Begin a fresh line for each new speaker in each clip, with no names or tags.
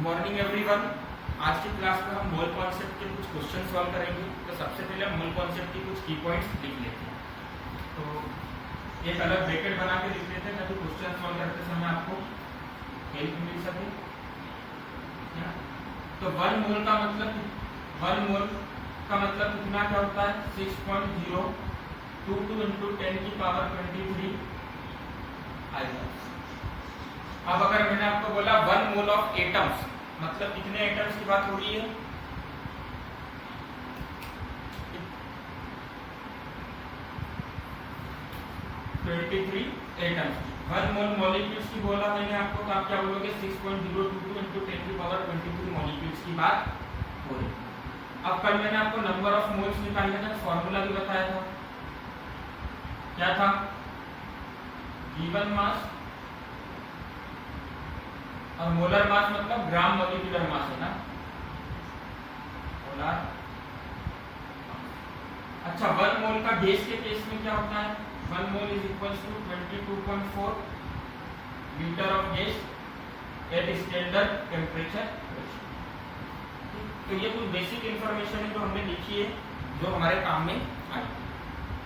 Morning everyone. आज की class में हम मोल कॉन्सेप्ट के कुछ क्वेश्चन सॉल्व करेंगे। तो सबसे पहले हम मोल कॉन्सेप्ट की कुछ की पॉइंट्स लिख लेते हैं। तो एक अलग ब्रैकेट बना के लिख लेते हैं ताकि क्वेश्चन सॉल्व करते समय आपको हेल्प मिल सके। तो वन मोल का मतलब कितना क्या होता है 6.022 × 10⁻23 आइटम्स। अब अगर मैंने आपको बोला 1 मोल ऑफ एटम्स, मतलब कितने एटम्स की बात हो रही है? एटम्स। 1 मोल मॉलिक्यूल्स की बोला मैंने आपको, तो आप क्या बोलोगे 6.022 × 10⁻23 मॉलिक्यूल्स की बात हो रही है। अब कल मैंने आपको नंबर ऑफ मोल्स निकालने का फॉर्मूला भी बताया था। क्या था? गिवन मास और मोलर मास मतलब ग्राम मॉलिक्यूलर मास है ना, मोलर। अच्छा, 1 मोल का गैस के केस में क्या होता है? 1 mole is equal to 22.4 litre of gas at standard temperature. तो ये कुछ बेसिक इंफॉर्मेशन है जो हमने लिखी है, जो हमारे काम में आई।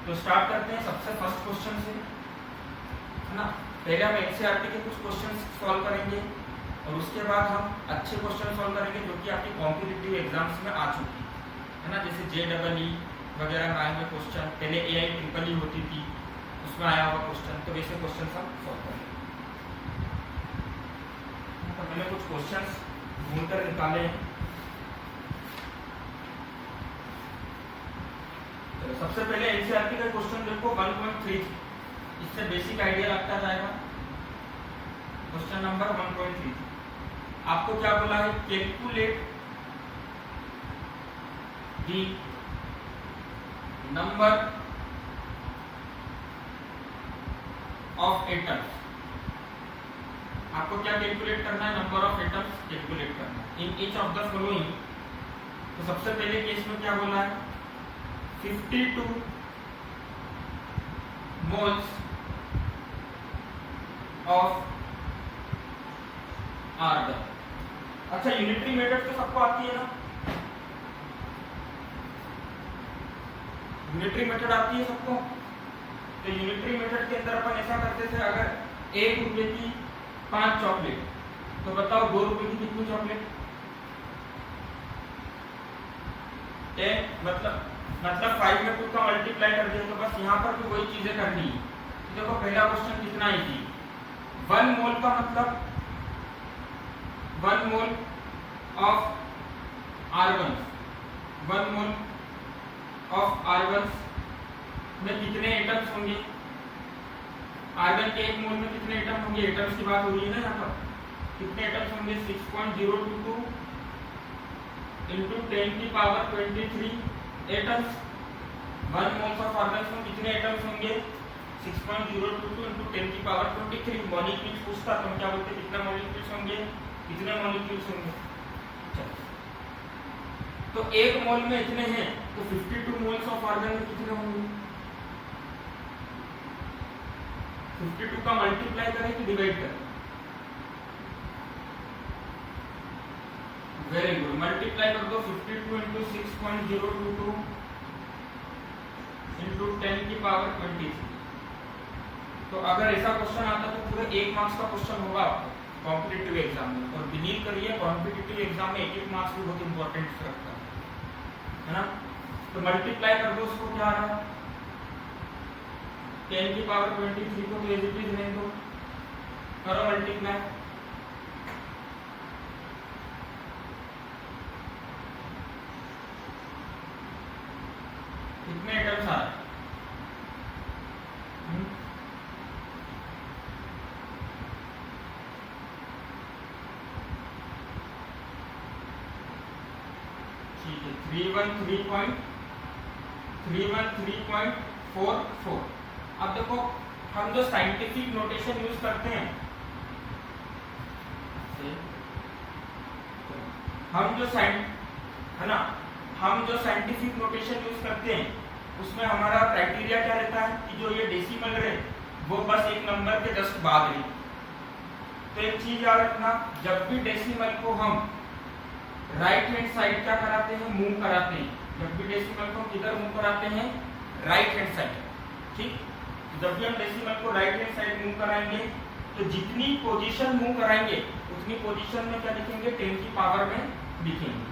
तो स्टार्ट करते हैं सबसे फर्स्ट क्वेश्चन से, है ना। पहले हम एनसीईआरटी के कुछ क्वेश्चन सॉल्व करेंगे और उसके बाद हम अच्छे क्वेश्चन सॉल्व करेंगे जो कि आपकी कॉम्पिटिटिव एग्जाम्स में आ चुकी है ना, जैसे JEE वगैरह में आए हुए क्वेश्चन, पहले AI-EE होती थी उसमें आया हुआ क्वेश्चन। तो वैसे क्वेश्चन हम सॉल्व करेंगे। तो मैंने कुछ क्वेश्चन ढूंढकर निकाले हैं। तो सबसे पहले एनसीईआरटी का क्वेश्चन देखो 1.3, इससे बेसिक आइडिया लगता जाएगा। क्वेश्चन नंबर 1.3 आपको क्या बोला है? Calculate the number of atoms. आपको क्या कैलकुलेट करना है? नंबर ऑफ एटम्स कैलकुलेट करना है in each of the following. तो सबसे पहले केस में क्या बोला है? 52 मोल्स ऑफ आर्गन। अच्छा, यूनिटरी मेथड तो सबको आती है ना? यूनिटरी मेथड आती है सबको। तो यूनिटरी मेथड के अंदर अपन ऐसा करते थे, अगर 1 रुपए की 5 चॉकलेट, तो बताओ 2 रुपए की कितनी चॉकलेट? 10। मतलब 5 में 2 का मल्टीप्लाई कर दिया। तो बस यहाँ पर भी वही चीजें करनी है। देखो पहला क्वेश्चन कितना ही थी, 1 मोल का मतलब 1 mole of argon. 1 mole of argon में कितने एटम्स होंगे? आर्गन के 1 मोल में कितने एटम होंगे? एटम्स की बात हो रही है ना यहाँ पर। कितने एटम्स होंगे? 6.022 × 10⁻23 एटम्स। 1 मोल्स ऑफ आर्गन में कितने एटम्स होंगे? 6.022 × 10⁻23 मॉलिक्यूल्स पूछता तो हम क्या बोलते? कितने मॉलिक्यूल्स होंगे? कितने मॉलिक्यूल्स होंगे? तो 1 मोल में इतने हैं, तो 52 मोल्स ऑफ आर्गन में कितने होंगे? 52 का मल्टीप्लाई करें कि डिवाइड करें? वेरी गुड, मल्टीप्लाई कर दो। 52 × 6.022 × 10⁻23। तो अगर ऐसा क्वेश्चन आता तो पूरे 1 मार्क्स का क्वेश्चन होगा आपको कॉम्पिटिटिव एग्जाम में। और बिलीव करिए कॉम्पिटिटिव एग्जाम में 1 मार्क्स भी बहुत इंपॉर्टेंट रखता है ना। तो मल्टीप्लाई कर दो, उसको क्या आ रहा है? 10⁻23 को तो एज इट इज रहने दो, करो मल्टीप्लाई। कितने एटम्स आ रहे? ठीक है, 313.44। अब देखो हम जो साइंटिफिक नोटेशन यूज करते हैं, हम जो साइंटिफिक नोटेशन यूज करते हैं उसमें हमारा क्राइटेरिया क्या रहता है कि जो ये डेसिमल रहे वो बस एक नंबर के जस्ट बाद रहे। तो एक चीज याद रखना, जब भी डेसिमल को हम राइट हैंड साइड क्या कराते हैं, मूव कराते हैं। जब भी डेसिमल को किधर मूव कराते हैं, राइट हैंड साइड। ठीक, जब भी हम डेसिमल को राइट हैंड साइड मूव कराएंगे तो जितनी पोजीशन मूव कराएंगे उतनी पोजीशन में क्या लिखेंगे, 10 की पावर में लिखेंगे।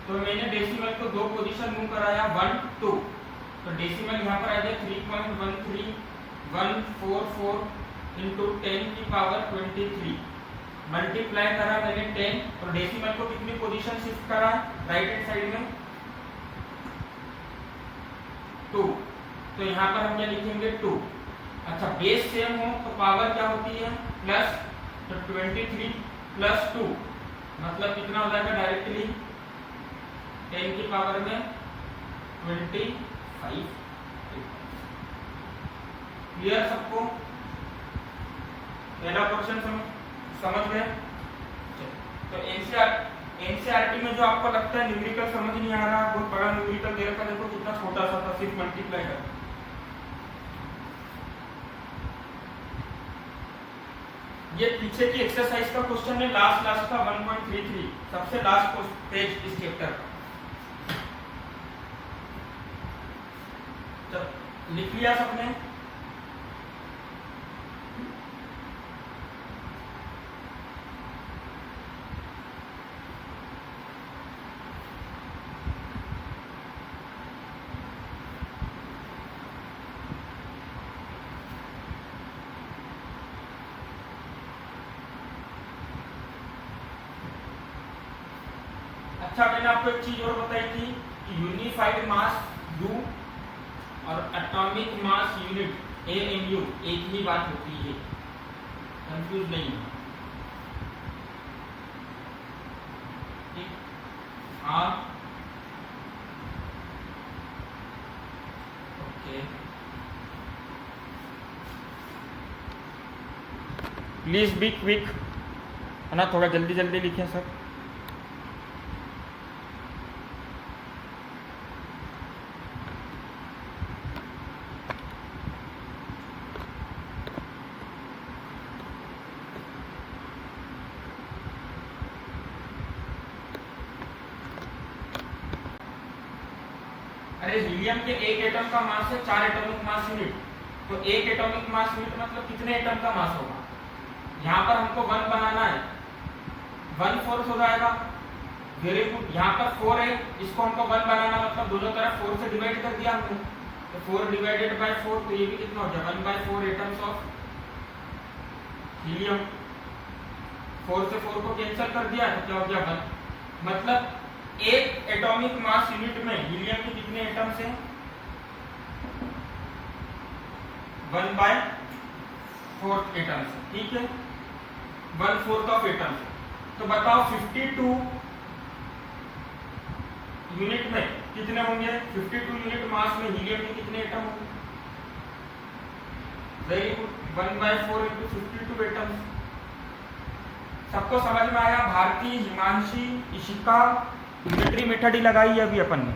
तो मैंने डेसिमल को 2 पोजीशन मूव कराया, 1 2, तो डेसिमल यहाँ पर आ जाए 3.13144 इंटू 10 की पावर 23। मल्टीप्लाई करा मैंने 10 और डेसिमल को कितनी पोजीशन शिफ्ट करा, राइट हैंड साइड में 2, तो यहाँ पर हम क्या लिखेंगे 2। अच्छा, बेस सेम हो तो पावर क्या होती है, प्लस, तो 23 प्लस 2 मतलब कितना हो जाएगा, डायरेक्टली 10 की पावर में 25। क्लियर सबको, पहला क्वेश्चन समझ गए। तो एनसीईआरटी में जो आपको लगता है न्यूमेरिकल समझ नहीं आ रहा, बहुत बड़ा न्यूमेरिकल दे रखा, देखो कितना छोटा सा था, सिर्फ मल्टीप्लाई कर। ये पीछे की एक्सरसाइज का क्वेश्चन है, लास्ट का 1.33, सबसे लास्ट पेज इस चैप्टर का। लिख लिया सबने? अच्छा, मैंने आपको एक चीज और बताई थी कि यूनिफाइड मास U और एटॉमिक मास यूनिट AMU एक ही बात होती है, कंफ्यूज नहीं है। ठीक, हाँ, ओके, प्लीज बी क्विक, है ना, थोड़ा जल्दी जल्दी लिखें सर। अरे हीलियम के एक एटम का मास है 4 एटॉमिक मास यूनिट, तो एक एटॉमिक मास यूनिट मतलब कितने एटम का मास होगा। यहाँ पर हमको 1 बनाना है, 1/4 हो जाएगा। वेरी गुड, यहाँ पर 4 है, इसको हमको 1 बनाना मतलब दोनों तरफ 4 से डिवाइड कर दिया हमने, तो 4 डिवाइडेड बाय 4, तो ये भी कितना हो जाएगा, 1/4 एटम्स ऑफ हीलियम। 4 से 4 को कैंसिल कर दिया तो क्या हो गया 1, मतलब एक एटॉमिक मास यूनिट में हीलियम के कितने एटम्स हैं, 1/4 एटम्स। ठीक है, 1/4 ऑफ एटम्स। तो बताओ 52 यूनिट में कितने होंगे, 52 यूनिट मास में हीलियम के कितने एटम होंगे। Very good, 1/4 into 52 atoms. सबको समझ में आया। भारती, हिमांशी, इशिका यूनिटरी मेथड ही लगाई है अभी अपन ने,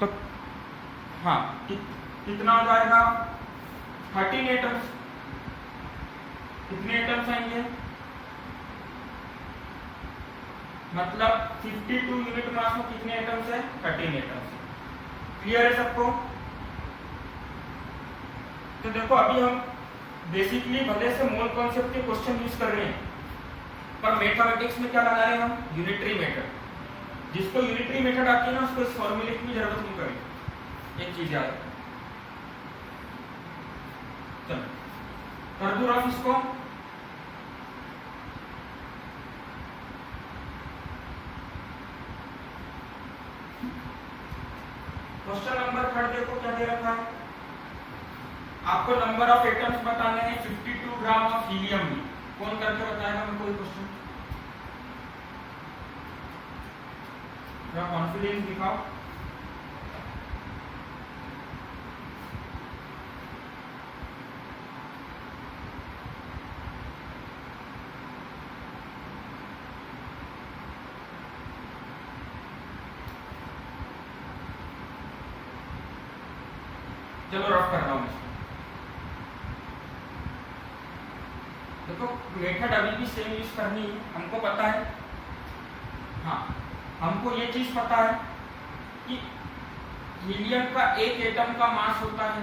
तो हाँ कितना हो जाएगा, 13 एटम्स। कितने एटम्स आएंगे, मतलब 52 यूनिट मास में कितने एटम्स है, 13 एटम्स। क्लियर है सबको। तो देखो अभी हम बेसिकली भले से मोल कॉन्सेप्ट के क्वेश्चन यूज कर रहे हैं, पर मैथमेटिक्स में क्या लगा रहे हैं हम, यूनिटरी मेथड। जिसको यूनिटरी मेथड आती है ना उसको इस फॉर्मूले की जरूरत नहीं पड़ेगी, एक चीज याद। चलो कर दूं रफ इसको। क्वेश्चन नंबर 3 देखो क्या दे रखा है, आपको नंबर ऑफ एटम्स बताने हैं 52 ग्राम ऑफ हीलियम में। कौन करके बताएगा मैं कोई क्वेश्चन, कॉन्फिडेंस दिखाओ। चलो रफ कर रहा हूं इसको। देखो मेथड अभी भी सेम यूज करनी है, हमको पता है। हाँ, हमको ये चीज पता है कि हीलियम का एक एटम का मास होता है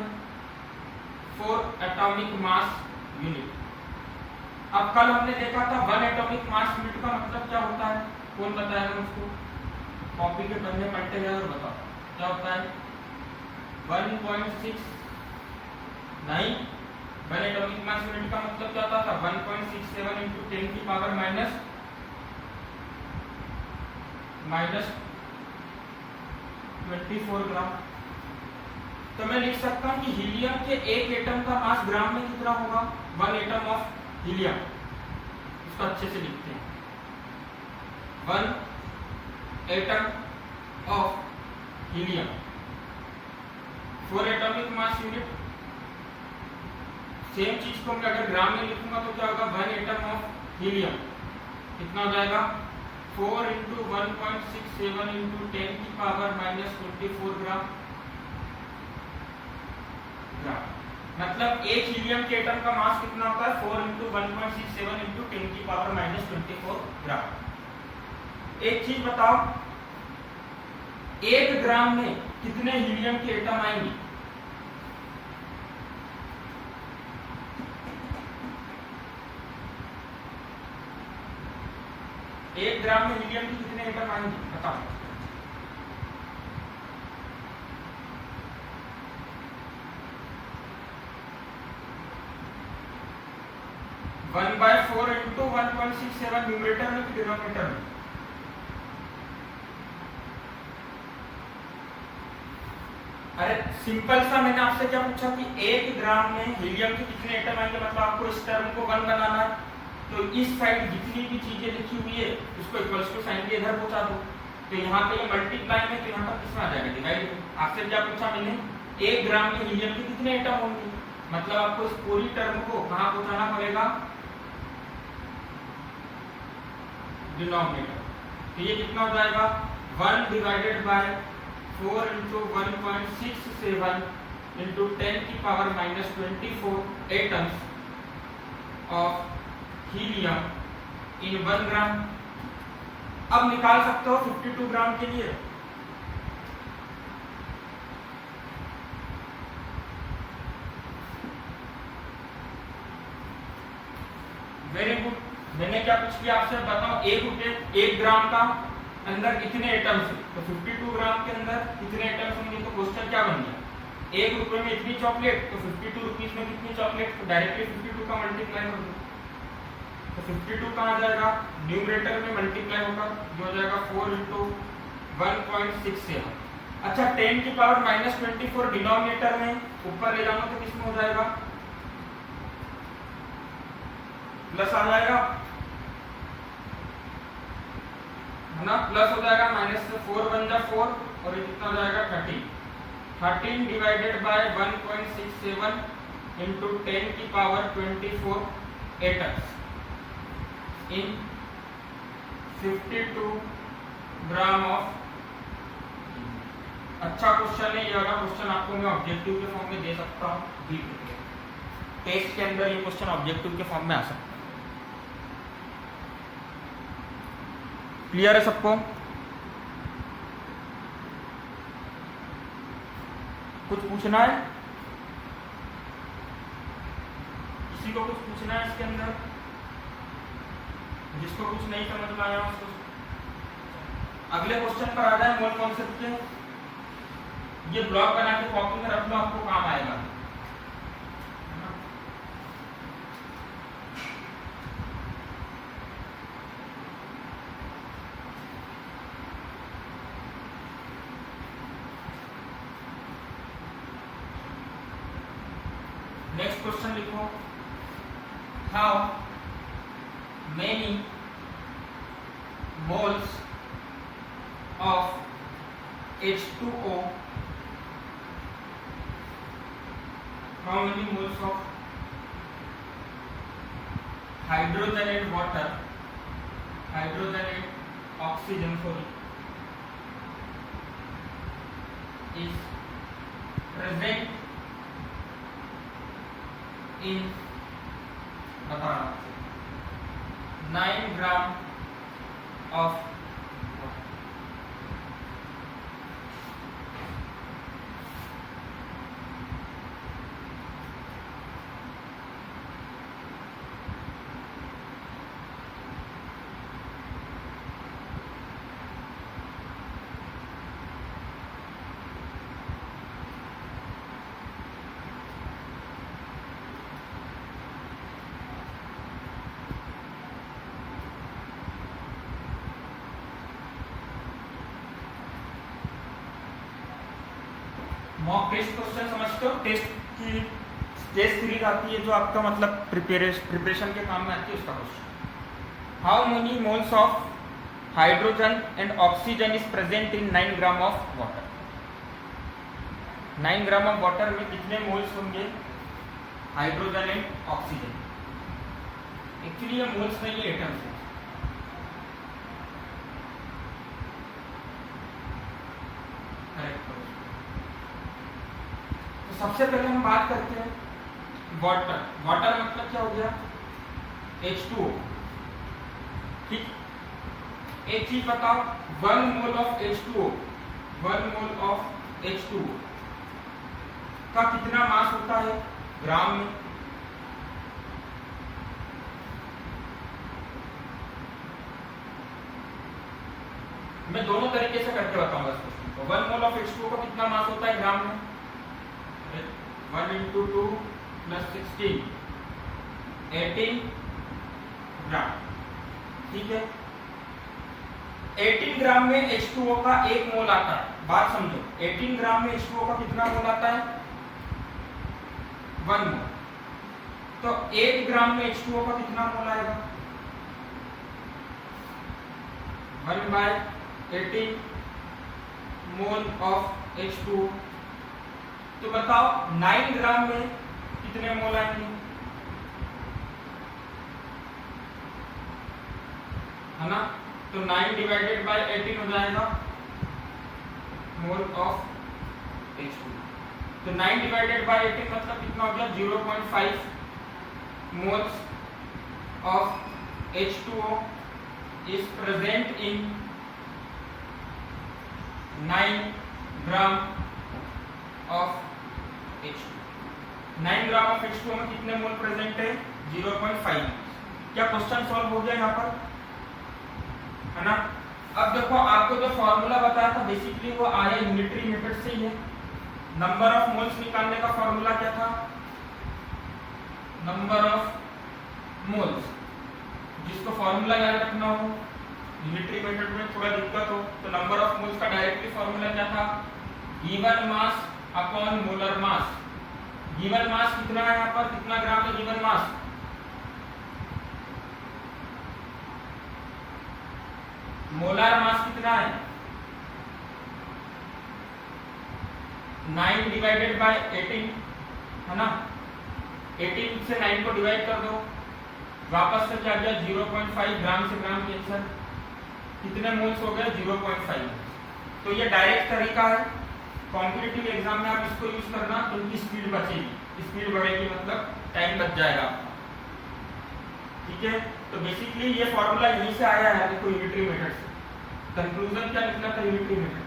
4 एटॉमिक मास यूनिट। अब कल हमने देखा था 1 एटॉमिक मास यूनिट का मतलब क्या होता है, कौन बताएगा मुझको? कॉपी के पन्ने पलटे जाए और बताओ क्या होता है। 1.6 नहीं, 1 एटॉमिक मास यूनिट का मतलब क्या होता था? 1.67 इंटू 10 की पावर माइनस 24 ग्राम। तो मैं लिख सकता हूं कि हीलियम के एक एटम का मास ग्राम में कितना होगा? 1 एटम ऑफ हीलियम। इसको अच्छे से लिखते हैं, 1 atom of helium, 4 atomic mass unit. Same चीज को मैं अगर ग्राम में लिखूंगा तो क्या होगा? 1 एटम ऑफ हीलियम कितना हो जाएगा? 4 इंटू 1.67 इंटू 10 की पावर माइनस 24 ग्राम। मतलब एक हीलियम के एटम का मास कितना होता है? 4 इंटू 1.67 इंटू 10 की पावर माइनस 24 ग्राम। एक चीज बताओ, 1 ग्राम में कितने हीलियम के एटम आएंगे? एक ग्राम में हीलियम के कितने एटम आएंगे बताओ? वन बाय 4 इंटू 1.67 न्यूमरेटर में कि डिनोमिनेटर में? अरे सिंपल सा, मैंने आपसे क्या पूछा कि 1 ग्राम में हीलियम के कितने एटम आएंगे, मतलब आपको इस टर्म को 1 बनाना है। तो इस साइड जितनी भी चीजें लिखी हुई है उसको इक्वल्स टू साइन के इधर पहुंचा दो। तो यहाँ पे ये मल्टीप्लाई में, तो यहाँ पर कितना आ जाएगा? डिवाइड में। आपसे क्या पूछा मैंने? 1 ग्राम में हीलियम के कितने एटम होंगे, मतलब आपको इस पूरी टर्म को कहाँ पहुंचाना पड़ेगा? डिनोमिनेटर। तो ये कितना हो जाएगा? 1 डिवाइडेड बाय 4 इंटू 1.67 इंटू 10 की power minus 24 atoms of helium in 1 gram. अब निकाल सकते हो 52 ग्राम के लिए। Very good. मैंने क्या पूछ किया आपसे, बताओ 1 ग्राम का अंदर कितने एटम्स है? तो 52 ग्राम के अंदर कितने एटम्स होंगे? तो क्वेश्चन क्या बन गया? 1 रुपए में इतनी चॉकलेट, तो 52 रुपीस में कितनी चॉकलेट? तो डायरेक्टली 52 का मल्टीप्लाई कर दो। तो 52 कहाँ आ जाएगा? न्यूमरेटर में मल्टीप्लाई होगा, जो हो जाएगा 4 इंटू 1.67। अच्छा, 10 की पावर माइनस 24 डिनोमिनेटर में ऊपर ले जाऊंगा तो किसमें हो जाएगा? प्लस आ जाएगा, है ना? प्लस हो जाएगा, माइनस से 4 बन जा 4 और ये कितना हो जाएगा? 13 डिवाइडेड बाय 1.67 इंटू 10 की power 24 atoms in 52 gram of. अच्छा क्वेश्चन है ये वाला। क्वेश्चन आपको मैं ऑब्जेक्टिव के फॉर्म में दे सकता हूँ, टेस्ट के अंदर ये क्वेश्चन ऑब्जेक्टिव के फॉर्म में आ सकता है। क्लियर है सबको? कुछ पूछना है? किसी को कुछ पूछना है इसके अंदर? जिसको कुछ नहीं समझ में आया उसको अगले क्वेश्चन पर आ जाए। मोल कॉन्सेप्ट के ये ब्लॉक बना के कॉपी में रख लो, आपको काम आएगा। नेक्स्ट क्वेश्चन लिखो, how many moles of H2O, how many moles of hydrogen and water, hydrogen and oxygen is present in बताना 9 gram of mock test question समझते हो? टेस्ट सीरीज आती है जो आपका मतलब प्रिपरेशन के काम में आती है, उसका question. How many moles of hydrogen and oxygen is present in 9 gram of water? 9 gram of water में कितने मोल्स होंगे हाइड्रोजन एंड ऑक्सीजन? एक्चुअली ये मोल्स नहीं है, एटम्स है। सबसे पहले हम बात करते हैं वाटर। वाटर मतलब क्या हो गया? H2O। ठीक, एक चीज बताओ, 1 mole of H2O, 1 mole of H2O का कितना मास होता है ग्राम में? मैं दोनों तरीके से करके बताऊंगा इस क्वेश्चन को। 1 मोल ऑफ H2O का कितना मास होता है ग्राम में? 1 into 2 plus 16, 18 ग्राम। ठीक है, 18 ग्राम में H2O का 1 मोल आता है। बात समझो, 18 ग्राम में H2O का कितना मोल आता है? 1 मोल। तो 1 ग्राम में H2O का कितना मोल आएगा? 1/18 मोल ऑफ H2O। तो बताओ 9 ग्राम में कितने मोल आएंगे? है ना, तो 9 डिवाइडेड बाय 18 हो जाएगा मोल ऑफ H2। तो 9 डिवाइडेड बाय 18 मतलब कितना हो गया? 0.5 moles of H2O is present in 9 gram of H2। 9 gram of H2O में कितने मोल प्रेजेंट है? 0.5। क्या क्वेश्चन सॉल्व हो गया यहाँ पर? है ना। अब देखो, आपको जो फॉर्मूला बताया था बेसिकली वो आया यूनिटरी मेथड से ही है। नंबर ऑफ मोल्स निकालने का फॉर्मूला क्या था? Number of moles. जिसको फॉर्मूला याद रखना हो, यूनिटरी मेथड में थोड़ा दिक्कत हो, तो नंबर ऑफ मोल्स का डायरेक्टली फॉर्मूला क्या था? Given mass upon molar mass. Given mass कितना है यहाँ पर? कितना ग्राम है गिवन मास? मोलर मास कितना है? 9 डिवाइडेड बाय 18, है ना। 18 से 9 को डिवाइड कर दो, वापस से क्या गया? 0.5। ग्राम से ग्राम कैंसर, कितने मोल्स हो गए? 0.5। तो ये डायरेक्ट तरीका है। कॉम्पिटिटिव एग्जाम में आप इसको यूज करना, तो इनकी स्पीड बचेगी। स्पीड बढ़ेगी मतलब टाइम बच जाएगा आपका। ठीक है, तो बेसिकली ये फॉर्मूला यहीं से आया है, देखो यूनिटरी मेथड से। कंक्लूजन क्या निकला था unitary method?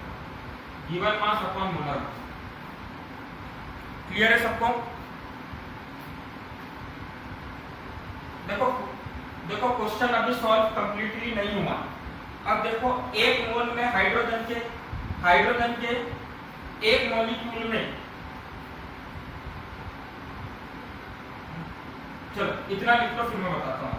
Given mass upon molar mass. Clear है सबको? देखो क्वेश्चन अभी सॉल्व कंप्लीटली नहीं हुआ। अब देखो, 1 मोल में हाइड्रोजन के 1 मॉलिक्यूल में, चलो इतना लिख लो, फिर मैं बताता हूँ।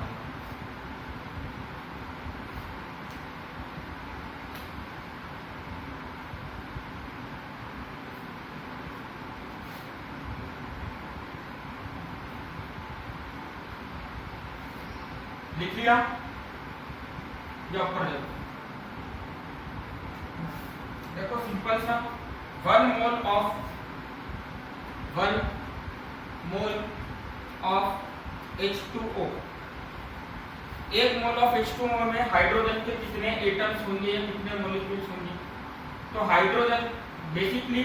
लिख लिया? या ऊपर देखो सिंपल सा, 1 mole of H2O। 1 mole of H2O में हाइड्रोजन के कितने एटम्स होंगे या कितने मॉलिक्यूल्स होंगे? तो हाइड्रोजन बेसिकली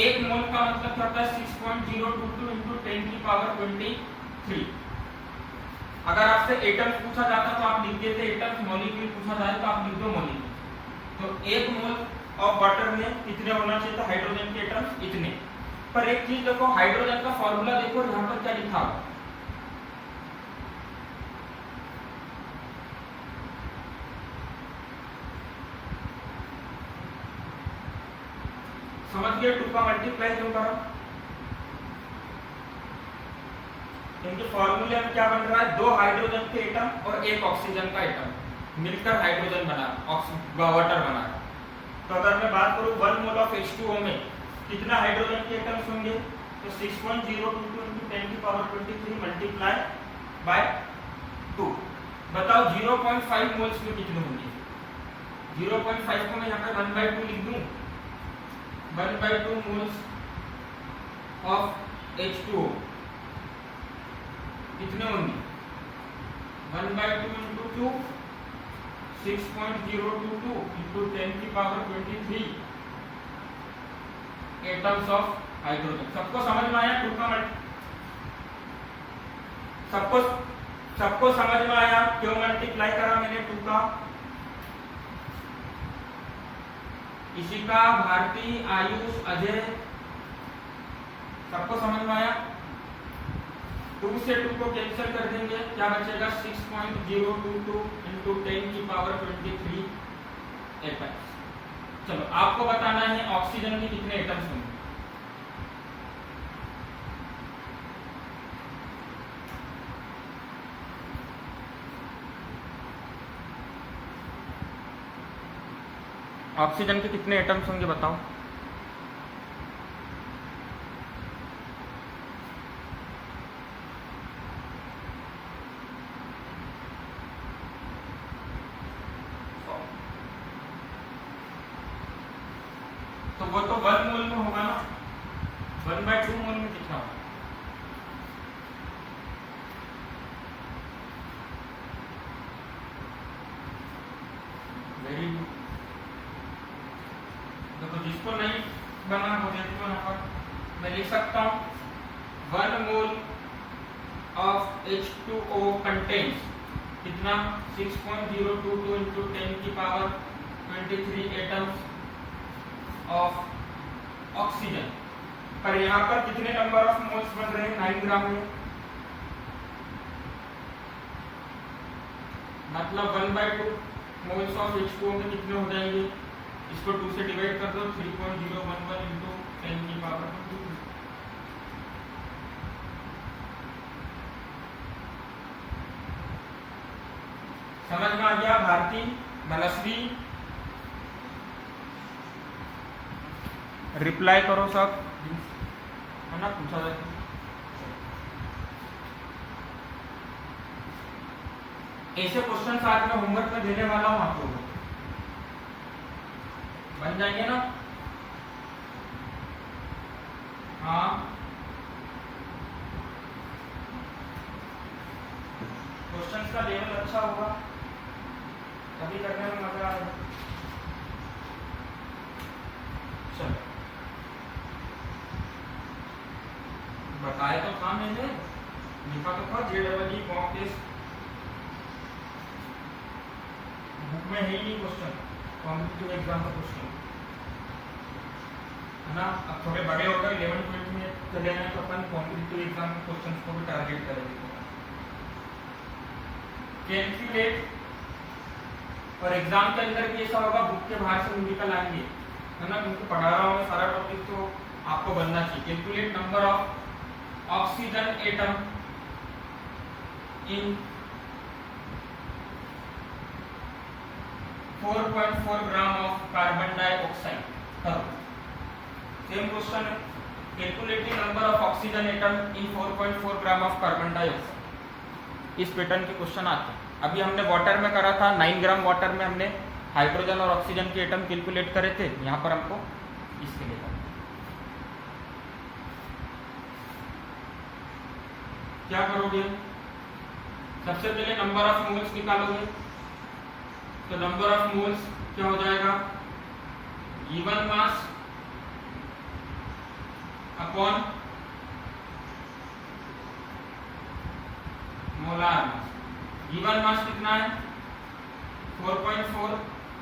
1 मोल का मतलब क्या होता है? 6.022 × 10⁻23। अगर आपसे एटम्स पूछा जाता तो आप लिख देते एटम्स, मॉलिक्यूल पूछा जाए तो आप लिख दो मॉलिक्यूल। तो 1 मोल ऑफ वाटर में कितने होना चाहिए था हाइड्रोजन के एटम्स? इतने। पर एक चीज देखो, हाइड्रोजन का फॉर्मूला देखो यहाँ पर क्या लिखा हुआ, समझ गए? 2 का मल्टीप्लाई क्यों करो? क्योंकि फॉर्मूले में क्या बन रहा है, 2 हाइड्रोजन के एटम और 1 ऑक्सीजन का एटम मिलकर हाइड्रोजन बना, वाटर बना। तो अगर मैं बात करूं 1 मोल ऑफ H2O में कितना हाइड्रोजन के एटम्स होंगे, तो 6.022 × 10⁻23 मल्टीप्लाई बाय 2। बताओ 0.5 मोल्स में कितने होंगे? 0.5 को मैं यहाँ पे 1/2 लिख दूं, 1/2 मोल्स ऑफ H2O कितने होंगे? 1/2 × 2 6.022 × 10⁻23 एटम्स ऑफ हाइड्रोजन। सबको समझ में आया? 2 का सबको समझ में आया क्यों मल्टीप्लाई करा मैंने 2 का? इशिका, भारती, आयुष, अजय, सबको समझ में आया? 2 से 2 को कैंसिल कर देंगे, क्या बचेगा? 6.022 × 10⁻23 एटम्स। चलो आपको बताना है ऑक्सीजन के कितने एटम्स होंगे। ऑक्सीजन के कितने एटम्स होंगे बताओ? तो वो तो 1 मोल में होगा ना, 1/2 मोल में कितना होगा? Very good. तो जिसको नहीं बना वो देखो यहाँ पर मैं लिख सकता हूँ 1 मोल ऑफ H2O कंटेन्स कितना? 6.022 × 10⁻23 एटम्स ऑफ ऑक्सीजन। पर यहाँ पर कितने नंबर ऑफ मोल्स बन रहे हैं 9 ग्राम में? मतलब 1/2 मोल्स ऑफ H2O में कितने हो जाएंगे? इसको 2 से डिवाइड कर दो, 3.011 × 10⁻23। समझ में आ गया? भारती, मनस्वी, रिप्लाई करो सब, है ना? पूछा जाए ऐसे क्वेश्चन आज मैं होमवर्क में देने वाला हूं आप लोगों को, बन जाएंगे ना? हाँ, क्वेश्चंस का लेवल अच्छा होगा तभी करने में मजा आएगा। चलो बताए तो था मैंने, लिखा तो था JEE मॉक टेस्ट, बुक में है ही नहीं क्वेश्चन, कॉम्पिटिटिव एग्जाम का क्वेश्चन, है ना? अब थोड़े बड़े होकर 11th-12th में चले जाए तो अपन कॉम्पिटिटिव एग्जाम के क्वेश्चन को भी टारगेट करेंगे। कैलकुलेट, और एग्जाम के अंदर भी ऐसा होगा, बुक के बाहर से निकल आएंगे, है ना? क्योंकि पढ़ा रहा हूँ सारा टॉपिक तो आपको बनना चाहिए। Calculate number of oxygen atom in 4.4 gram of carbon dioxide. Same question है, calculating number of oxygen atom in 4.4 gram of carbon dioxide. इस पैटर्न के क्वेश्चन आते हैं। अभी हमने वाटर में करा था, 9 ग्राम वाटर में हमने हाइड्रोजन और ऑक्सीजन के एटम कैलकुलेट करे थे। यहाँ पर हमको इसके लिए क्या करोगे? सबसे पहले नंबर ऑफ मोल्स निकालोगे, तो नंबर ऑफ मोल्स क्या हो जाएगा? Given mass upon molar mass. Given mass कितना है 4.4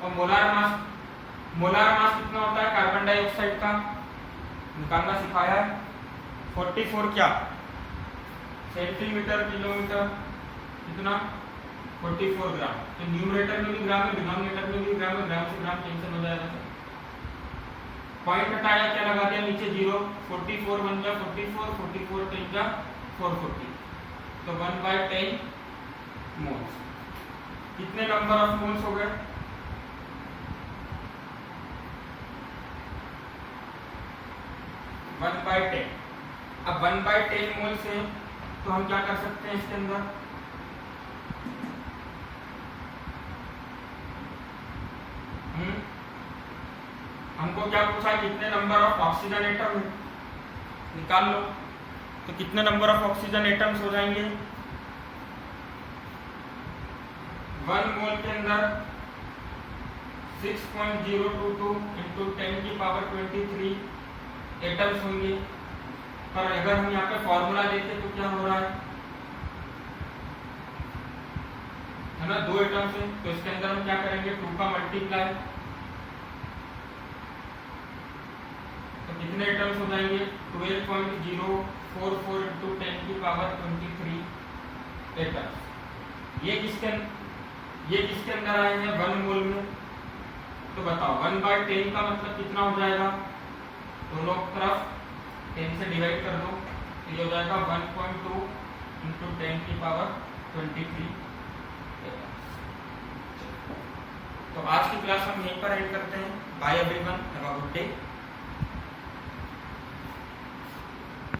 और मोलार मास कितना होता है कार्बन डाइऑक्साइड का निकालना सिखाया है 44 क्या सेंटीमीटर किलोमीटर कितना 44 ग्राम। तो न्यूमरेटर में भी ग्राम है डिनोमिनेटर में भी ग्राम है, ग्राम से ग्राम कैंसिल हो जाएगा। पॉइंट हटाया क्या लगा दिया नीचे 0 44 बन गया 44 44 10 जा 440 तो 1/10 मोल्स। कितने नंबर ऑफ मोल्स हो गए 1/10। अब 1/10 मोल्स है तो हम क्या कर सकते हैं इसके अंदर हमको क्या पूछा है कितने नंबर ऑफ ऑक्सीजन एटम है निकाल लो। तो कितने नंबर ऑफ ऑक्सीजन एटम्स हो जाएंगे 1 मोल के अंदर 6.022 इंटू 10 की पावर 23 एटम्स होंगे। पर अगर हम यहाँ पे फॉर्मूला देते तो क्या हो रहा है ना 2 एटम्स है तो इसके अंदर हम क्या करेंगे 2 का मल्टीप्लाई तो कितने एटम्स हो जाएंगे 12.044 इंटू 10 की पावर 23 एटम्स। ये किसके अंदर आए हैं 1 मोल में। तो बताओ 1/10 का मतलब कितना हो जाएगा दोनों तरफ 10 से डिवाइड कर दो तो ये हो जाएगा 1.2 इंटू 10 की पावर 23 एटम्स। तो आज की क्लास हम यहीं पर एंड करते हैं। Bye everyone, have a good day.